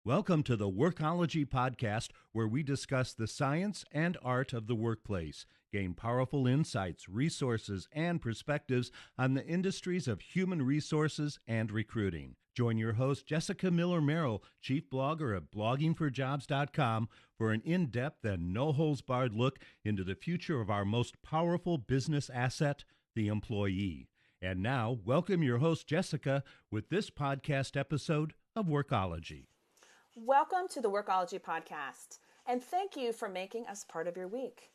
Welcome to the Workology podcast, where we discuss the science and art of the workplace, gain powerful insights, resources, and perspectives on the industries of human resources and recruiting. Join your host, Jessica Miller-Merrill, chief blogger at bloggingforjobs.com, for an in-depth and no-holds-barred look into the future of our most powerful business asset, the employee. And now, welcome your host, Jessica, with this podcast episode of Workology. Welcome to the Workology podcast, and thank you for making us part of your week.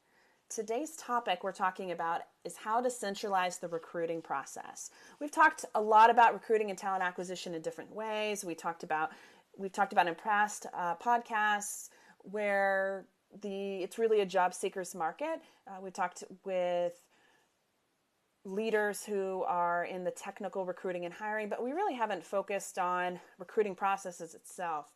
Today's topic we're talking about is how to centralize the recruiting process. We've talked a lot about recruiting and talent acquisition in different ways. We've talked about in past podcasts where it's really a job seeker's market. We talked with leaders who are in the technical recruiting and hiring, but we really haven't focused on recruiting processes itself.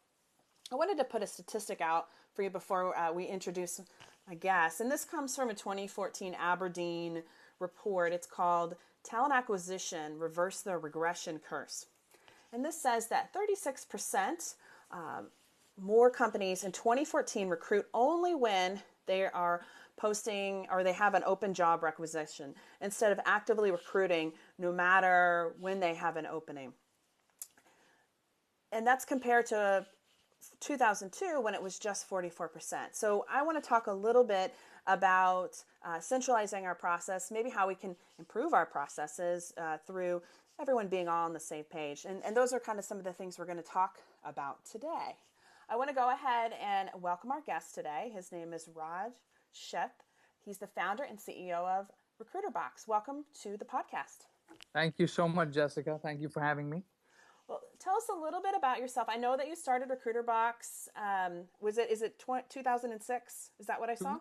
I wanted to put a statistic out for you before we introduce my guest. And this comes from a 2014 Aberdeen report. It's called Talent Acquisition, Reverse the Regression Curse. And this says that 36% more companies in 2014 recruit only when they are posting or they have an open job requisition instead of actively recruiting no matter when they have an opening. And that's compared to 2002 when it was just 44%. So I want to talk a little bit about centralizing our process, maybe how we can improve our processes through everyone being all on the same page. And those are kind of some of the things we're going to talk about today. I want to go ahead and welcome our guest today. His name is Raj Seth. He's the founder and CEO of RecruiterBox. Welcome to the podcast. Thank you so much, Jessica. Thank you for having me. Well, tell us a little bit about yourself. I know that you started RecruiterBox. Is it 2006? Is that what I saw?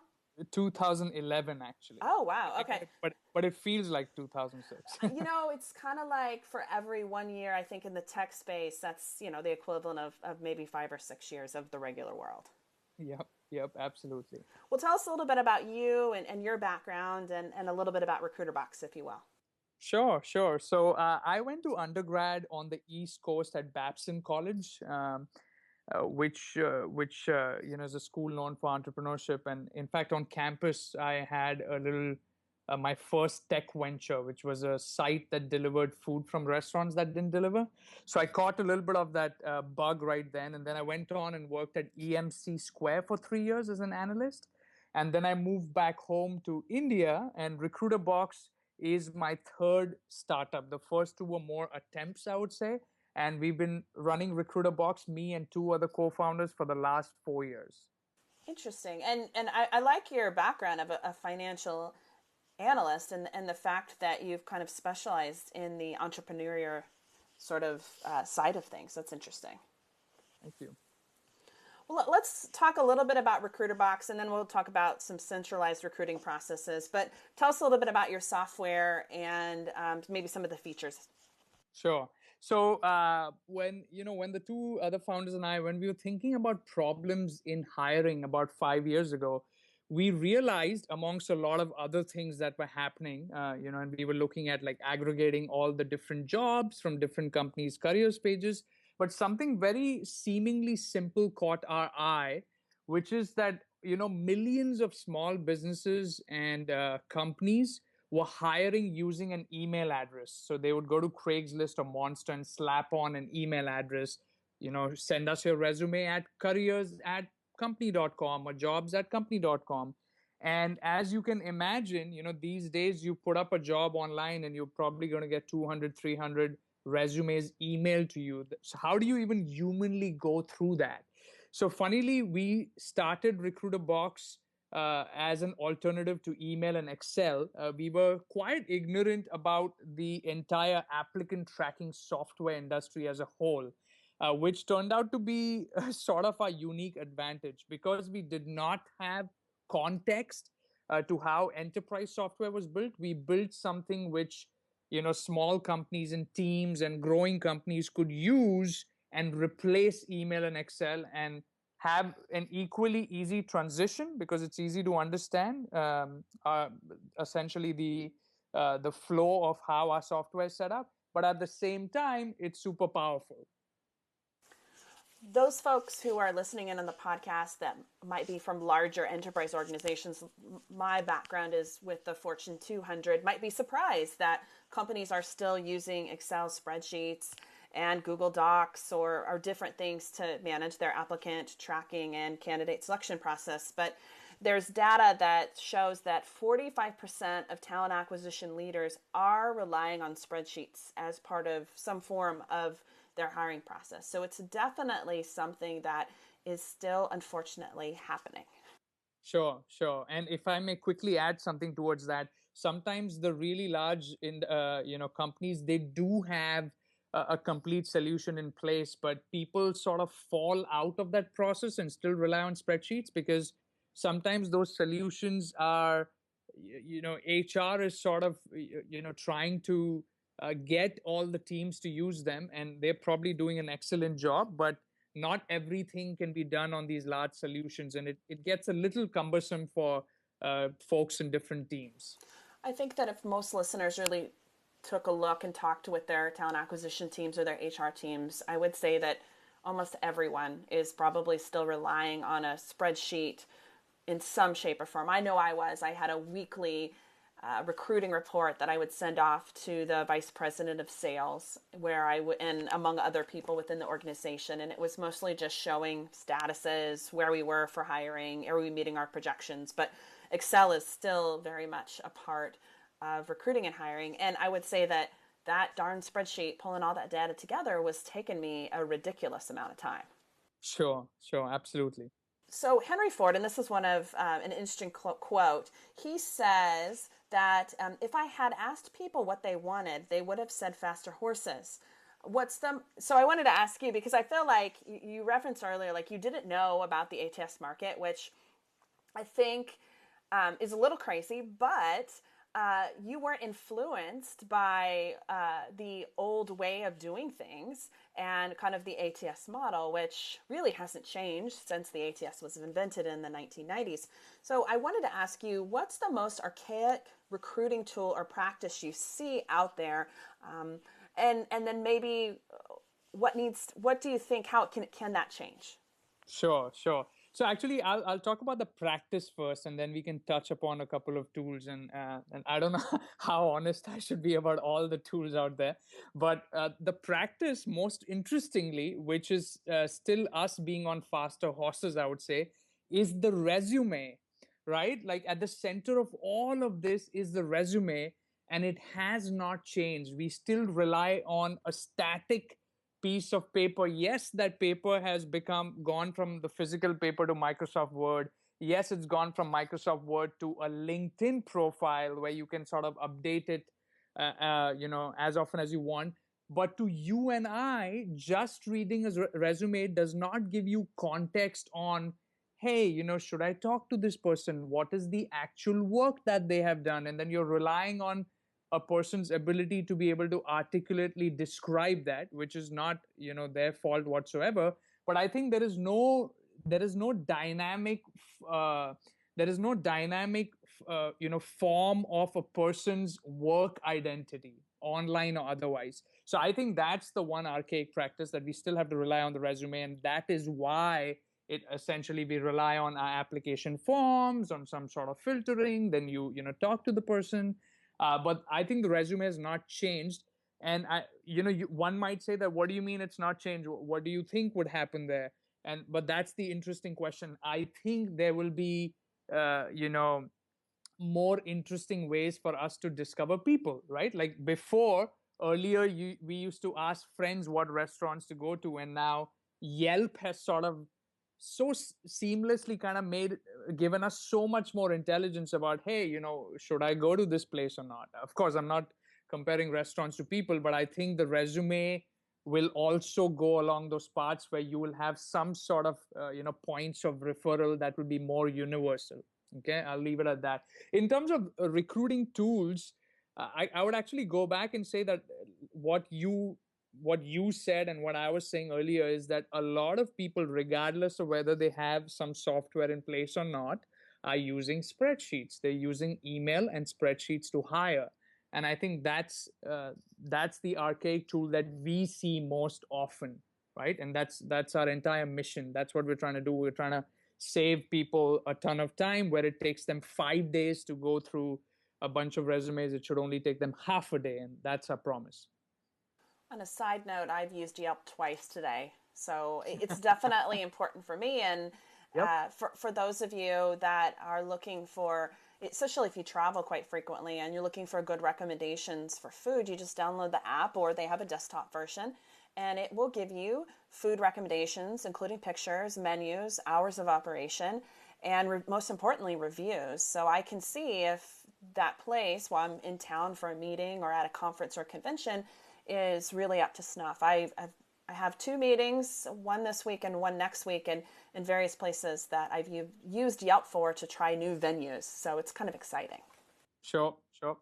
2011, actually. Oh, wow. Okay. But it feels like 2006. It's kind of like for every 1 year, I think in the tech space, that's, the equivalent of maybe 5 or 6 years of the regular world. Yep, absolutely. Well, tell us a little bit about you and your background and a little bit about RecruiterBox, if you will. Sure. So I went to undergrad on the East Coast at Babson College, which is a school known for entrepreneurship. And in fact, on campus, I had my first tech venture, which was a site that delivered food from restaurants that didn't deliver. So I caught a little bit of that bug right then. And then I went on and worked at EMC Square for 3 years as an analyst. And then I moved back home to India, and RecruiterBox is my third startup. The first two were more attempts, I would say. And we've been running RecruiterBox, me and two other co-founders, for the last 4 years. Interesting. And I like your background of a financial analyst and the fact that you've kind of specialized in the entrepreneurial sort of side of things. That's interesting. Thank you. Well, let's talk a little bit about RecruiterBox, and then we'll talk about some centralized recruiting processes. But tell us a little bit about your software and maybe some of the features. Sure. So when the two other founders and I, when we were thinking about problems in hiring about 5 years ago, we realized, amongst a lot of other things that were happening, and we were looking at like aggregating all the different jobs from different companies' careers pages. But something very seemingly simple caught our eye, which is that, millions of small businesses and companies were hiring using an email address. So they would go to Craigslist or Monster and slap on an email address, send us your resume at careers@company.com or jobs@company.com. And as you can imagine, these days you put up a job online and you're probably going to get 200, 300 resumes emailed to you. So how do you even humanly go through that? So funnily, we started RecruiterBox as an alternative to email and Excel. We were quite ignorant about the entire applicant tracking software industry as a whole, which turned out to be sort of our unique advantage because we did not have context to how enterprise software was built. We built something which small companies and teams and growing companies could use and replace email and Excel and have an equally easy transition because it's easy to understand essentially the flow of how our software is set up. But at the same time, it's super powerful. those folks who are listening in on the podcast that might be from larger enterprise organizations, my background is with the Fortune 200, might be surprised that companies are still using Excel spreadsheets and Google Docs or different things to manage their applicant tracking and candidate selection process. But there's data that shows that 45% of talent acquisition leaders are relying on spreadsheets as part of some form of their hiring process. So it's definitely something that is still unfortunately happening. Sure, sure. And if I may quickly add something towards that, sometimes the really large companies, they do have a complete solution in place, but people sort of fall out of that process and still rely on spreadsheets because sometimes those solutions are, HR is sort of trying to get all the teams to use them, and they're probably doing an excellent job, but not everything can be done on these large solutions, and it gets a little cumbersome for folks in different teams. I think that if most listeners really took a look and talked with their talent acquisition teams or their HR teams, I would say that almost everyone is probably still relying on a spreadsheet in some shape or form. I know I had a weekly recruiting report that I would send off to the vice president of sales, where and among other people within the organization, and it was mostly just showing statuses, where we were for hiring, are we meeting our projections. But Excel is still very much a part of recruiting and hiring, and I would say that that darn spreadsheet, pulling all that data together, was taking me a ridiculous amount of time. Sure, absolutely. So Henry Ford, and this is one of an interesting quote, he says that if I had asked people what they wanted, they would have said faster horses. So I wanted to ask you, because I feel like you referenced earlier, like you didn't know about the ATS market, which I think is a little crazy, but you weren't influenced by the old way of doing things and kind of the ATS model, which really hasn't changed since the ATS was invented in the 1990s. So I wanted to ask you, what's the most archaic recruiting tool or practice you see out there? And then maybe what do you think, how can that change? Sure. So actually, I'll talk about the practice first, and then we can touch upon a couple of tools. And I don't know how honest I should be about all the tools out there, but the practice, most interestingly, which is still us being on faster horses, I would say, is the resume, right? Like at the center of all of this is the resume, and it has not changed. We still rely on a static piece of paper. Yes, that paper has gone from the physical paper to Microsoft Word. Yes, it's gone from Microsoft Word to a LinkedIn profile where you can sort of update it, as often as you want. But to you and I, just reading a resume does not give you context on, hey, should I talk to this person? What is the actual work that they have done? And then you're relying on a person's ability to be able to articulately describe that, which is not their fault whatsoever. But I think there is no dynamic form of a person's work identity, online or otherwise. So I think that's the one archaic practice, that we still have to rely on the resume, and that is why it essentially, we rely on our application forms, on some sort of filtering, then you talk to the person. But I think the resume has not changed. And one might say that, what do you mean it's not changed? What do you think would happen there? But that's the interesting question. I think there will be, more interesting ways for us to discover people, right? Like earlier, we used to ask friends what restaurants to go to, and now Yelp has sort of so seamlessly kind of given us so much more intelligence about, hey, should I go to this place or not? Of course, I'm not comparing restaurants to people, but I think the resume will also go along those paths where you will have some sort of points of referral that will be more universal. Okay, I'll leave it at that. In terms of recruiting tools, I would actually go back and say that what you said and what I was saying earlier is that a lot of people, regardless of whether they have some software in place or not, are using spreadsheets. They're using email and spreadsheets to hire. And I think that's the archaic tool that we see most often. right? And that's our entire mission. That's what we're trying to do. We're trying to save people a ton of time. Where it takes them 5 days to go through a bunch of resumes, it should only take them half a day, and that's our promise. On a side note, I've used Yelp twice today, so it's definitely important for me. And Yep. for those of you that are looking for, especially if you travel quite frequently and you're looking for good recommendations for food, you just download the app, or they have a desktop version, and it will give you food recommendations, including pictures, menus, hours of operation, and most importantly, reviews. So I can see if that place, while I'm in town for a meeting or at a conference or convention, is really up to snuff. I have two meetings, one this week and one next week, and in various places that I've used Yelp for to try new venues. So it's kind of exciting. Sure,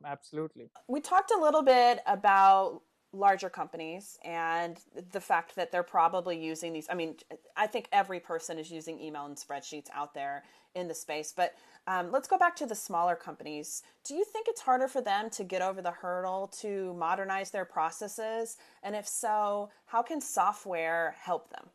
absolutely. We talked a little bit about larger companies and the fact that they're probably using these. I mean, I think every person is using email and spreadsheets out there in the space, but let's go back to the smaller companies. Do you think it's harder for them to get over the hurdle to modernize their processes? And if so, how can software help them?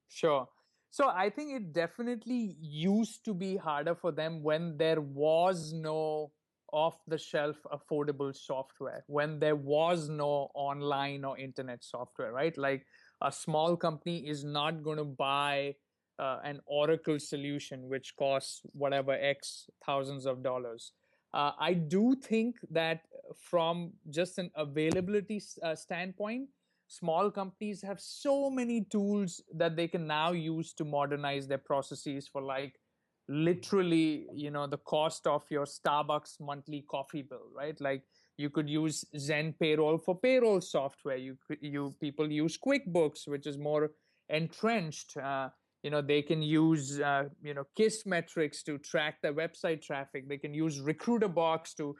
Sure. So I think it definitely used to be harder for them when there was no off the shelf affordable software, when there was no online or internet software, right? Like a small company is not going to buy an Oracle solution, which costs whatever X thousands of dollars. I do think that from just an availability standpoint, small companies have so many tools that they can now use to modernize their processes for, like, literally, the cost of your Starbucks monthly coffee bill, right? Like, you could use Zen Payroll for payroll software. People use QuickBooks, which is more entrenched. They can use Kiss metrics to track their website traffic. They can use Recruiterbox to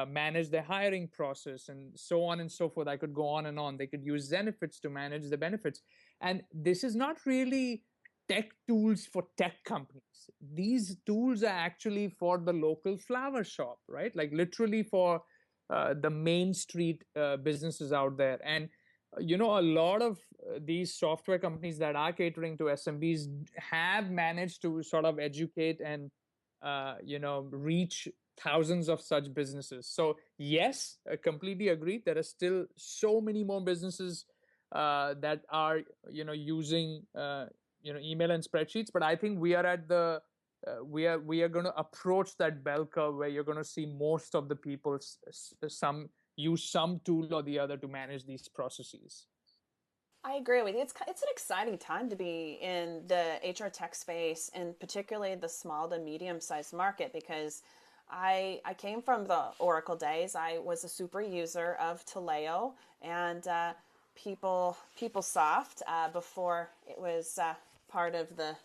manage their hiring process, and so on and so forth. I could go on and on. They could use Zenefits to manage the benefits. And this is not really tech tools for tech companies. These tools are actually for the local flower shop, right? Like literally for the main street businesses out there. And a lot of these software companies that are catering to SMBs have managed to sort of educate and reach thousands of such businesses. So yes, I completely agree. There are still so many more businesses that are using email and spreadsheets. But I think we are at the we are going to approach that bell curve where you're going to see most of the people some use some tool or the other to manage these processes. I agree with you. It's an exciting time to be in the HR tech space, and particularly the small to medium sized market, because I came from the Oracle days. I was a super user of Taleo and PeopleSoft before it was part of the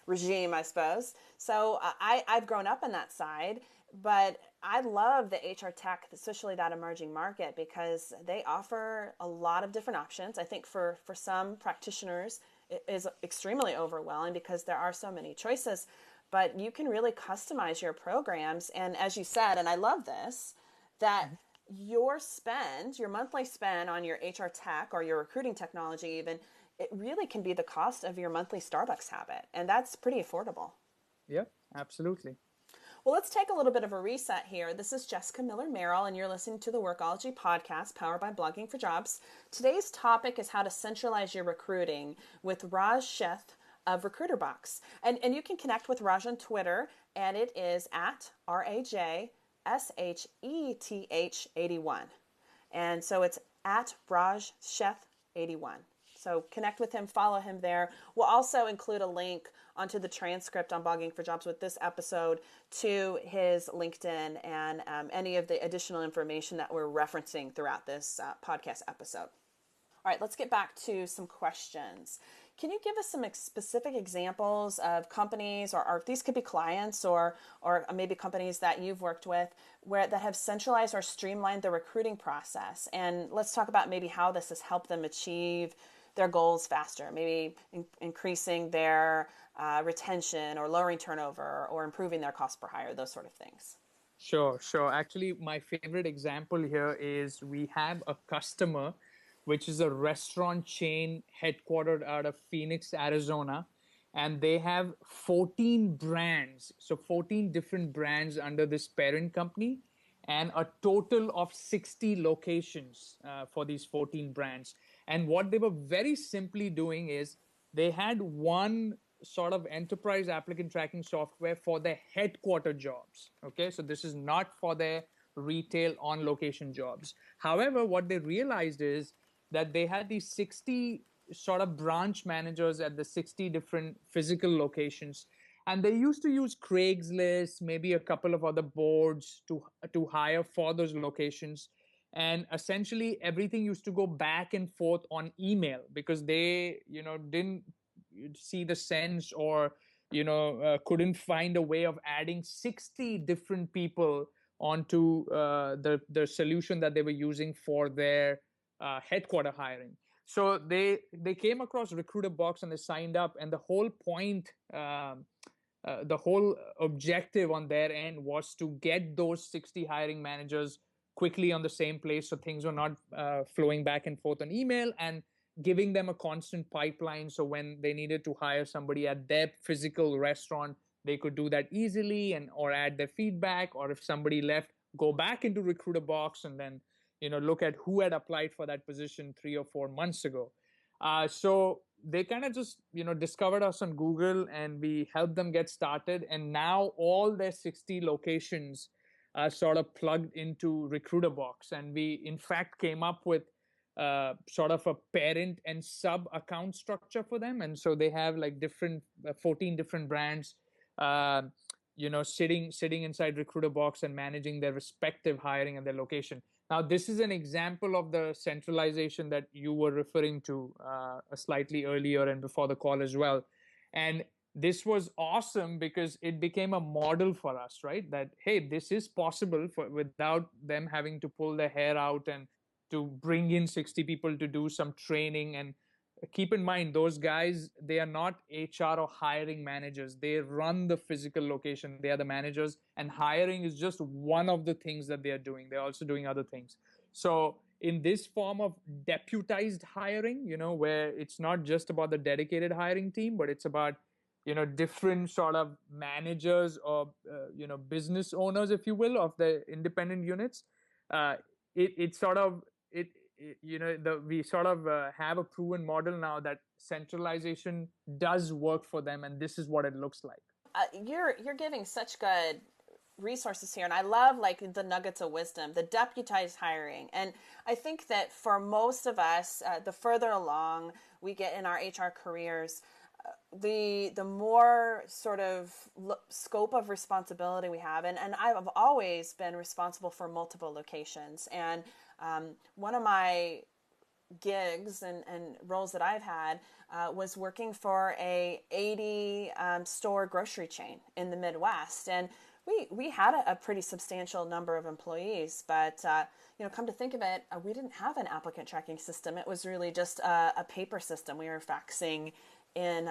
regime, I suppose. So I've grown up on that side, but I love the HR tech, especially that emerging market, because they offer a lot of different options. I think for some practitioners, it is extremely overwhelming because there are so many choices, but you can really customize your programs. And as you said, and I love this, that your monthly spend on your HR tech or your recruiting technology even, it really can be the cost of your monthly Starbucks habit. And that's pretty affordable. Yeah, absolutely. Well, let's take a little bit of a reset here. This is Jessica Miller-Merrill, and you're listening to the Workology podcast powered by Blogging for Jobs. Today's topic is how to centralize your recruiting with Raj Seth of Recruiterbox. And you can connect with Raj on Twitter, and it is at RajSheth81. And so it's at Raj Seth 81. So connect with him, follow him there. We'll also include a link onto the transcript on Blogging for Jobs with this episode to his LinkedIn and any of the additional information that we're referencing throughout this podcast episode. All right, let's get back to some questions. Can you give us some specific examples of companies, or these could be clients or maybe companies that you've worked with that have centralized or streamlined the recruiting process? And let's talk about maybe how this has helped them achieve their goals faster, maybe increasing their retention or lowering turnover or improving their cost per hire, those sort of things. Sure. Actually, my favorite example here is we have a customer which is a restaurant chain headquartered out of Phoenix, Arizona. And they have 14 brands. So 14 different brands under this parent company and a total of 60 locations for these 14 brands. And what they were very simply doing is they had one sort of enterprise applicant tracking software for their headquarter jobs. Okay, so this is not for their retail on location jobs. However, what they realized is that they had these 60 sort of branch managers at the 60 different physical locations, and they used to use Craigslist, maybe a couple of other boards to hire for those locations. And essentially everything used to go back and forth on email because they didn't see the sense, or couldn't find a way of adding 60 different people onto the solution that they were using for their headquarter hiring. So they came across Recruiter Box and they signed up, and the whole point, the whole objective on their end was to get those 60 hiring managers quickly on the same place, so things were not flowing back and forth on email, and giving them a constant pipeline, so when they needed to hire somebody at their physical restaurant, they could do that easily, and or add their feedback, or if somebody left, go back into Recruiter Box and then look at who had applied for that position 3 or 4 months ago. So they kind of just discovered us on Google, and we helped them get started, and now all their 60 locations are sort of plugged into Recruiter Box. And we in fact came up with sort of a parent and sub account structure for them. And so they have like different 14 different brands sitting inside Recruiter Box and managing their respective hiring and their location. Now, this is an example of the centralization that you were referring to slightly earlier and before the call as well. And this was awesome because it became a model for us, right? That, hey, this is possible without them having to pull their hair out and to bring in 60 people to do some training. And keep in mind, those guys, they are not HR or hiring managers. They run the physical location. They are the managers, and hiring is just one of the things that they are doing. They're also doing other things. So in this form of deputized hiring, where it's not just about the dedicated hiring team, but it's about different sort of managers or business owners, if you will, of the independent units. We sort of have a proven model now that centralization does work for them, and this is what it looks like. You're giving such good resources here, and I love like the nuggets of wisdom, the deputized hiring. And I think that for most of us, the further along we get in our HR careers, the more sort of scope of responsibility we have, and I've always been responsible for multiple locations. And one of my gigs and roles that I've had was working for a 80 store grocery chain in the Midwest, and we had a pretty substantial number of employees, but come to think of it, we didn't have an applicant tracking system. It was really just a paper system. We were faxing in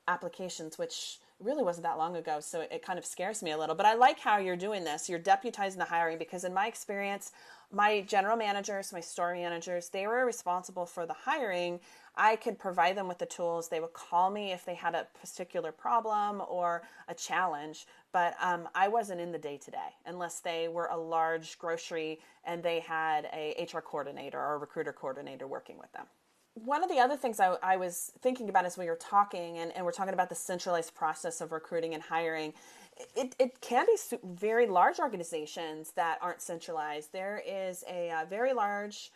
applications, which really wasn't that long ago, so it kind of scares me a little. But I like how you're doing this. You're deputizing the hiring, because in my experience, my general managers, my store managers, they were responsible for the hiring. I could provide them with the tools. They would call me if they had a particular problem or a challenge, but I wasn't in the day-to-day unless they were a large grocery and they had a HR coordinator or a recruiter coordinator working with them. One of the other things I was thinking about as we were talking, and we're talking about the centralized process of recruiting and hiring, it can be very large organizations that aren't centralized. There is a very large,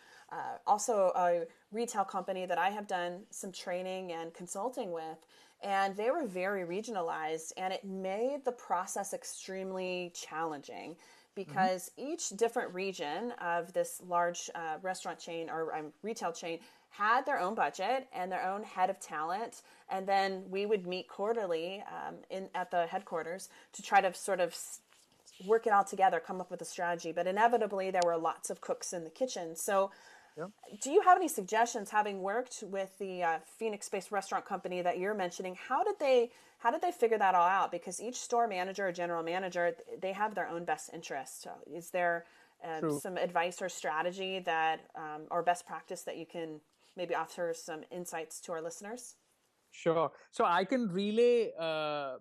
also a retail company that I have done some training and consulting with, and they were very regionalized, and it made the process extremely challenging, because each different region of this large restaurant chain or retail chain had their own budget and their own head of talent. And then we would meet quarterly at the headquarters to try to sort of work it all together, come up with a strategy. But inevitably, there were lots of cooks in the kitchen. So do you have any suggestions, having worked with the Phoenix-based restaurant company that you're mentioning, how did they figure that all out? Because each store manager or general manager, they have their own best interest. So is there True. some advice or strategy that, or best practice that you can maybe offer some insights to our listeners? Sure. So I can relay, a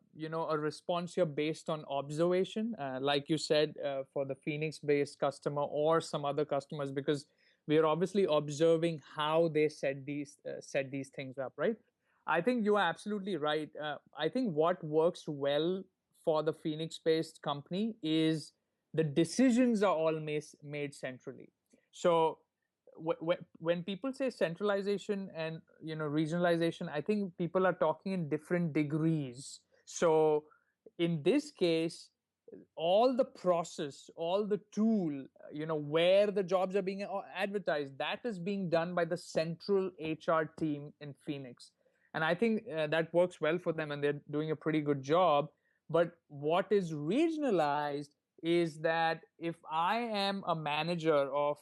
response here based on observation, like you said, for the Phoenix-based customer or some other customers, because we are obviously observing how they set these things up, right? I think you are absolutely right. I think what works well for the Phoenix-based company is the decisions are all made centrally. So when people say centralization and regionalization, I think people are talking in different degrees. So in this case, all the process, all the tool, where the jobs are being advertised, that is being done by the central HR team in Phoenix. And I think that works well for them, and they're doing a pretty good job. But what is regionalized is that if I am a manager of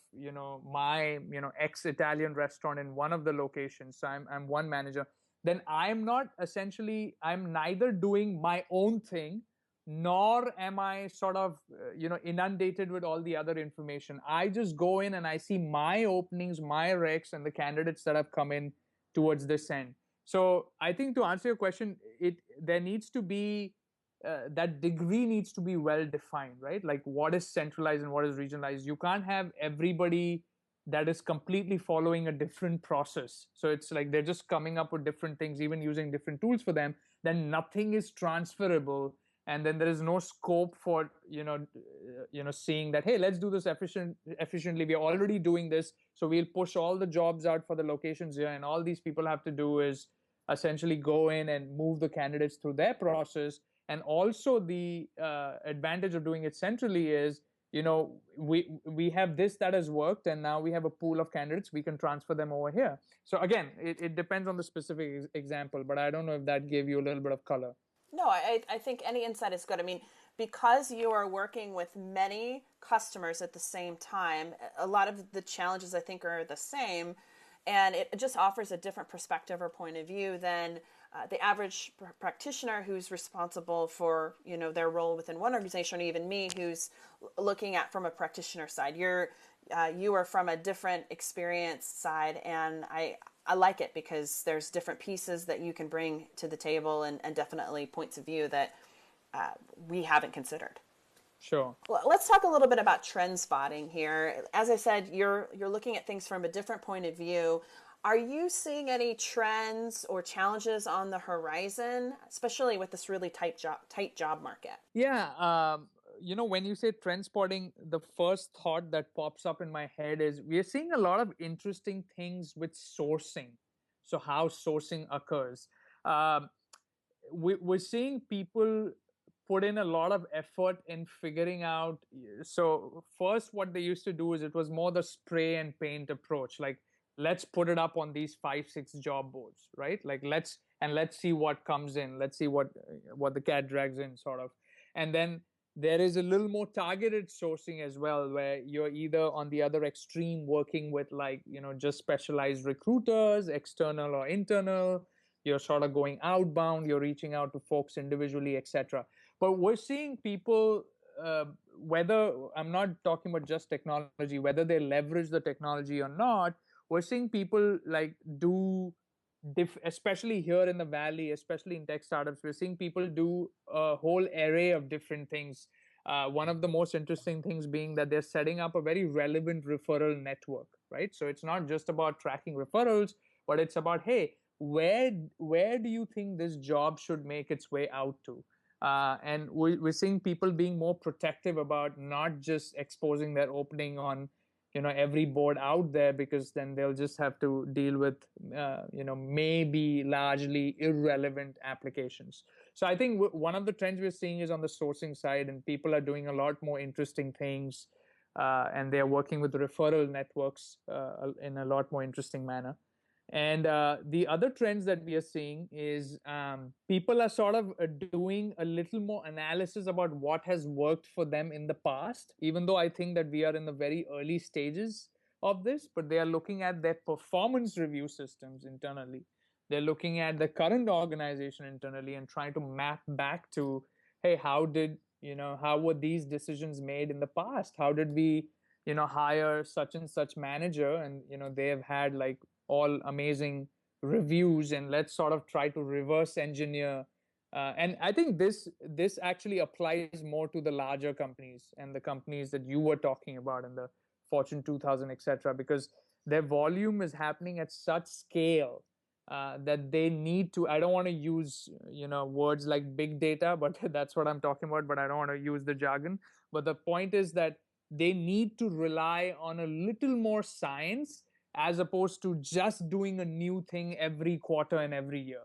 my ex-Italian restaurant in one of the locations, so I'm one manager, then I'm neither doing my own thing, nor am I sort of inundated with all the other information. I just go in and I see my openings, my recs, and the candidates that have come in towards this end. So I think, to answer your question, there needs to be that degree needs to be well defined, right? Like, what is centralized and what is regionalized? You can't have everybody that is completely following a different process. So it's like they're just coming up with different things, even using different tools for them. Then nothing is transferable, and then there is no scope for seeing that, hey, let's do this efficiently. We are already doing this, so we'll push all the jobs out for the locations here, and all these people have to do is essentially go in and move the candidates through their process. And also the advantage of doing it centrally is, we have this that has worked, and now we have a pool of candidates, we can transfer them over here. So again, it depends on the specific example, but I don't know if that gave you a little bit of color. No, I think any insight is good. I mean, because you are working with many customers at the same time, a lot of the challenges I think are the same, and it just offers a different perspective or point of view than the average practitioner who's responsible for their role within one organization, or even me who's looking at from a practitioner side. You are from a different experience side, and I like it because there's different pieces that you can bring to the table, and definitely points of view that we haven't considered. Sure. Well, let's talk a little bit about trend spotting here. As I said, you're looking at things from a different point of view. Are you seeing any trends or challenges on the horizon, especially with this really tight job market? Yeah. When you say trend spotting, the first thought that pops up in my head is we are seeing a lot of interesting things with sourcing. So how sourcing occurs. We're seeing people put in a lot of effort in figuring out. So first, what they used to do is it was more the spray and paint approach. Like, let's put it up on these 5-6 job boards, right? Like, let's see what comes in. Let's see what the cat drags in, sort of. And then there is a little more targeted sourcing as well, where you're either on the other extreme working with just specialized recruiters, external or internal. You're sort of going outbound, you're reaching out to folks individually, etc. But we're seeing people, whether, I'm not talking about just technology, whether they leverage the technology or not, we're seeing people do, especially here in the Valley, especially in tech startups, we're seeing people do a whole array of different things. One of the most interesting things being that they're setting up a very relevant referral network, right? So it's not just about tracking referrals, but it's about, hey, where do you think this job should make its way out to? And we're seeing people being more protective about not just exposing their opening on every board out there, because then they'll just have to deal with maybe largely irrelevant applications. So I think one of the trends we're seeing is on the sourcing side, and people are doing a lot more interesting things, and they're working with referral networks in a lot more interesting manner. And the other trends that we are seeing is people are sort of doing a little more analysis about what has worked for them in the past, even though I think that we are in the very early stages of this, but they are looking at their performance review systems internally. They're looking at the current organization internally and trying to map back to, hey, how were these decisions made in the past? How did we hire such and such manager, and they have had like all amazing reviews, and let's sort of try to reverse engineer. And I think this actually applies more to the larger companies and the companies that you were talking about in the Fortune 2000, etc., because their volume is happening at such scale that they need to. I don't want to use words like big data, but that's what I'm talking about. But I don't want to use the jargon. But the point is that they need to rely on a little more science as opposed to just doing a new thing every quarter and every year,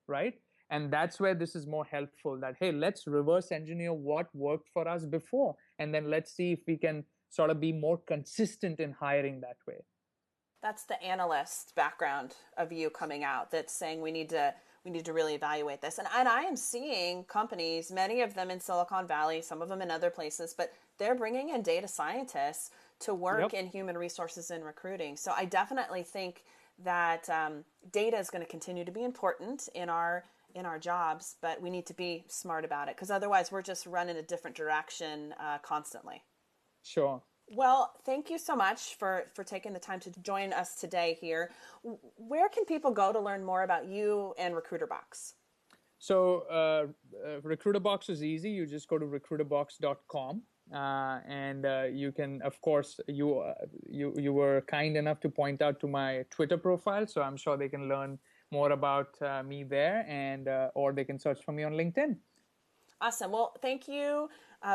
right? And that's where this is more helpful, that, hey, let's reverse engineer what worked for us before, and then let's see if we can sort of be more consistent in hiring that way. That's the analyst background of you coming out, that's saying we need to really evaluate this. And I am seeing companies, many of them in Silicon Valley, some of them in other places, but they're bringing in data scientists to work in human resources and recruiting. So I definitely think that data is going to continue to be important in our jobs, but we need to be smart about it, because otherwise we're just running a different direction constantly. Sure. Well, thank you so much for taking the time to join us today here. Where can people go to learn more about you and RecruiterBox? So RecruiterBox is easy. You just go to recruiterbox.com. And you can, of course, you were kind enough to point out to my Twitter profile, so I'm sure they can learn more about me there, and or they can search for me on LinkedIn. Awesome. Well, thank you,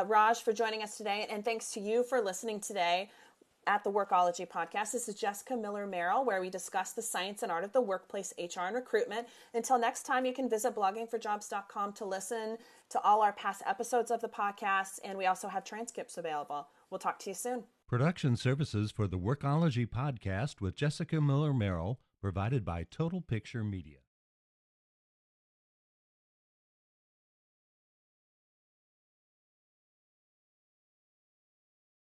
Raj, for joining us today, and thanks to you for listening today at the Workology podcast. This is Jessica Miller-Merrill, where we discuss the science and art of the workplace, HR, and recruitment. Until next time, you can visit bloggingforjobs.com to listen to all our past episodes of the podcast, and we also have transcripts available. We'll talk to you soon. Production services for the Workology podcast with Jessica Miller-Merrill, provided by Total Picture Media.